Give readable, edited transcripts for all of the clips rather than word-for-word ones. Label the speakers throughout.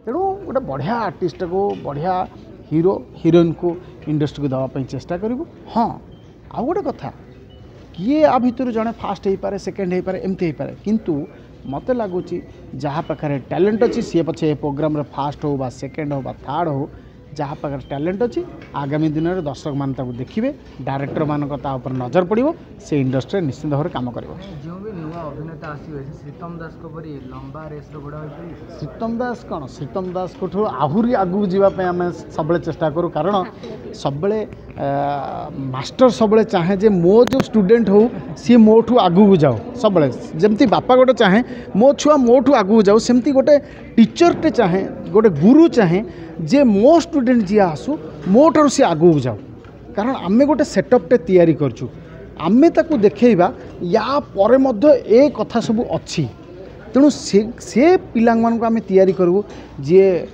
Speaker 1: तेणु गोटे बढ़िया आर्टिस्ट को बढ़िया हीरो हीरोइन को इंडस्ट्री को देवाई चेष्टा करूँ। हाँ आउ गोटे कथा किए आ भितर जड़े फास्ट हो पारे सेकेंड हो पारे एमती हो पारे किंतु मत लगुच जहाँ पाखे टैलेंट अच्छी सी पचे प्रोग्राम रे फास्ट हो सेकेंड हो थर्ड हो जहाँ पाखे टैलेंट अच्छी आगामी दिन में दर्शक मान देखिए डायरेक्टर मान नजर पड़ो से इंडस्ट्री निश्चित भाव में कम कर
Speaker 2: जो भी नुआ अभिनेता आसवे श्रीतम दास को परी लंबा रेस रो बड़ा
Speaker 1: श्रीतम दास कौन श्रीतम दास को आहरी आगू जावाई आम सब चेष्टा करूँ कारण सब मास्टर सब चाहे जे मो जो स्टूडेंट हो सी मोठू आगू जाओ सब जमती बापा गोटे चाहे मो छुआ मोठू आगू जाओ सेमती गोटे टीचरटे चाहे गोटे गुरु चाहे जे मो स्टूडेंट जी आसू मोठार सी आगू जाओ कारण आमे गोटे सेटअपटे तैयारी करछु आमे ताकू देखेबा या परे मध्य ए कथा सब अच्छी तेणु से पिला मानक आमे तैयारी करू जे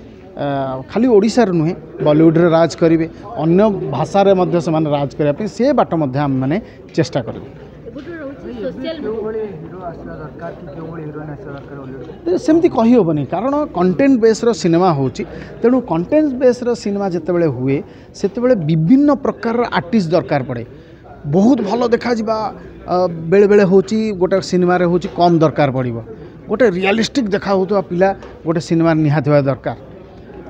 Speaker 1: खाली ओडिशा रे नुहे बॉलीवुड रे राज करेंगे अन्य भाषा रे मध्य से माने राज करने से बाट मध्य आम मैंने चेष्टा करूँ। सेमती कही हेनी कारण कंटेंट बेस रो सिनेमा होची तेणु कंटेंट बेस रो सिनेमा जितेबाला हुए से विभिन्न प्रकार आर्टिस्ट दरकार पड़े बहुत भल देखा बेले बेले होची गोटे सिनेमा रे होची कम दरकार पड़ो गोटे रियलिस्टिक देखा होता पिला गोटे सिनेमा निहाती दरकार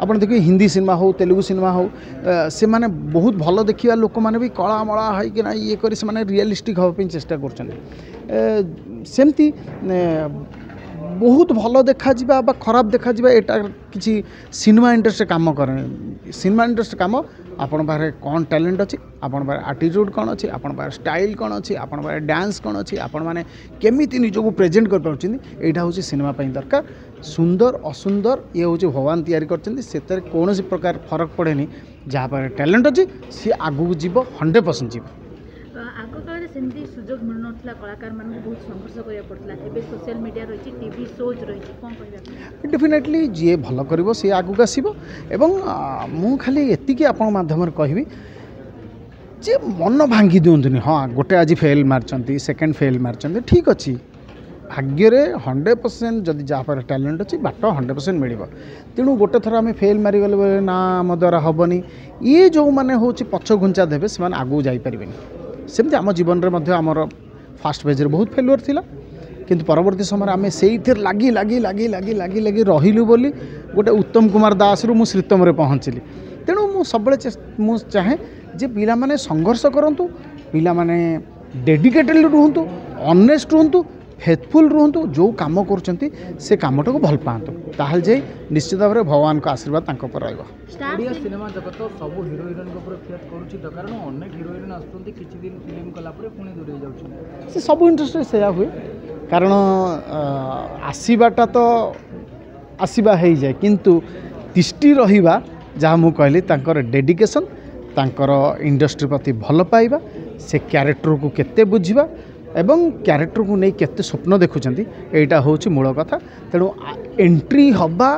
Speaker 1: आपड़ देखिए हिंदी सिनेमा हो तेलुगु सिनेमा हो से माने बहुत भल देखा लोक मैंने भी कला मला है ये कर रियलिस्टिक हाँपी चेष्टा करमती बहुत भल देखा खराब देखा एटा किसी सिनेमा इंडस्ट्री काम करे सिनेमा इंडस्ट्री काम आपण पाखे कौन टैलेंट अच्छी आपण पाखे आटीट्यूड कौन अच्छी आपण पाखे स्टाइल कौन अच्छी आपण पाखे डांस कौन अच्छी आपण मैंने केमिति निजको प्रेजेंट कर यहाँ हूँ सिनेमा दरकार सुंदर असुंदर ये हूँ भगवान तैयारी कर कौन प्रकार फरक पड़ेनि जहाँ पाखे टैलेंट अच्छी सी आगू जीव 100% जीव
Speaker 3: आग काल सेमती सुजोग मिल ना कलाकार मान बहुत संघर्ष करा पड़ता है सोशल मीडिया रही टीवी शोज रही कौन कह
Speaker 1: डेफिनेटली जी भल कर सी आगू आसो मु खाली एतिकी आपण माध्यम कहबी जे मन भांगी दिंतुनि हाँ गोटे आज फेल मार्चंती सेकेंड फेल मार्चंती ठीक अच्छी भाग्य 100% जदि जहाँ पर टैलेंट अच्छी बाट 100% मिल तेणु गोटे थर आम फेल मारिगले ना आम द्वारा हेनी ये जो मैंने हूँ पछ घुंचा देवे से आगू जापरें सेमती आम जीवन में आमर फास्ट पेज बहुत फेलुअर थिला किंतु परवर्ती समय आम से लगी लगी लगी लगी लगी लगी रहिलु बोली गोटे उत्तम कुमार दास रु श्रीतम रे पहुँचली तेणु मु सब चाहे जे पिला माने संघर्ष करंतु पिला माने डेडिकेटेड रुहंतु ऑनेस्ट रुहंतु फेथफुल रुहंतु जो काम करछंती से कामटा को भल पांतु ताहल जे निश्चित भाव में भगवान का आशीर्वाद तांको पर रहइबो।
Speaker 2: ओडिया सिनेमा जगत सब हीरो हीरोइन को फेथ करूची तो कारण अनेक हीरो हीरोइन आसुंती किछि दिन फिल्म कला परे पुणी दूर हो जाउची
Speaker 1: से सब इंडस्ट्री से हुए कारण आसीबाटा तो आसीबा हो जाए किंतु तिष्टि रहिबा जहाँ मु कहली तांकर डेडिकेशन तांकर इंडस्ट्री प्रति भल पाइबा से क्यारेक्टर को केते बुझिबा एवं क्यारेक्टर को नहीं केते स्वप्न देखुचंती एटा होची मूल कथा तेणु एंट्री हवा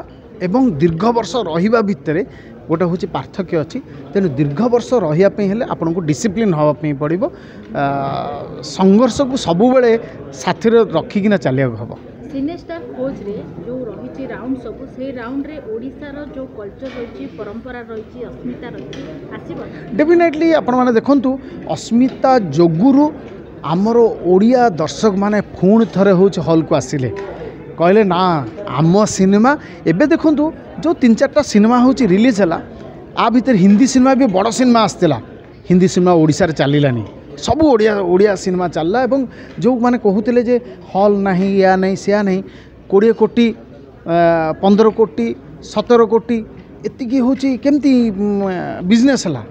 Speaker 1: एवं दीर्घ वर्ष रहिबा भितरे गोटे हूँ पार्थक्य अच्छी तेणु दीर्घ वर्ष रही आपन को डिसिप्लिन हाँपी पड़ो संघर्ष को सबु बेले साथी रखिकिना चलिया हम
Speaker 3: सिनेस्टार खोज रे जो रही राउंड सब से राउंड रे ओडिसा रो जो कल्चर रही परंपरा रही अस्मिता रही आसीबो
Speaker 1: डेफिनेटली आपण माने देखंतु अस्मिता जोगुरु आमर ओडिया दर्शक माने पुणी थरे हूँ हॉल को आसिले कहले ना आम सिनेमा एबे देखंतु जो 3-4टा सिनेमा हूँ रिलीज है आ भितर हिंदी सिनेमा भी बड़ सिनेमा आसला हिंदी सिनेमा ओडिशा रे चलिलानी सब ओडिया सिनेमा चलला एवं जो माने कहूतिले जे हॉल नहीं या नहीं सिया नहीं 20 कोटी 15 कोटी 17 कोटी एतिकी हूँ केमती बिजनेस है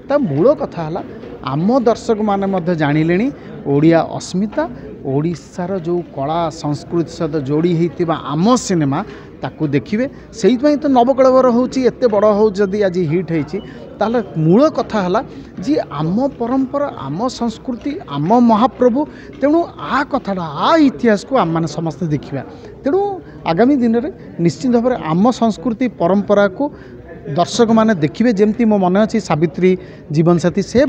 Speaker 1: ता मूल कथा है आम दर्शक माने मध्य जानिलेनी ओडिया अस्मिता ओडिशार जो कला संस्कृति सहित जोड़ी होता आम सिनेमा ताकू देखिए से तो नवकलेवर होत बड़ हो जदि आज हिट होता मूल कथा है जी आम परंपरा आम संस्कृति आम महाप्रभु तेणु आ कथाटा आ इतिहास को आम मैंने समस्ते देखा तेणु आगामी दिन में निश्चित भाव में आम संस्कृति परंपरा को दर्शक माने देखिए जमती मो मन अच्छी सावित्री जीवन साथी से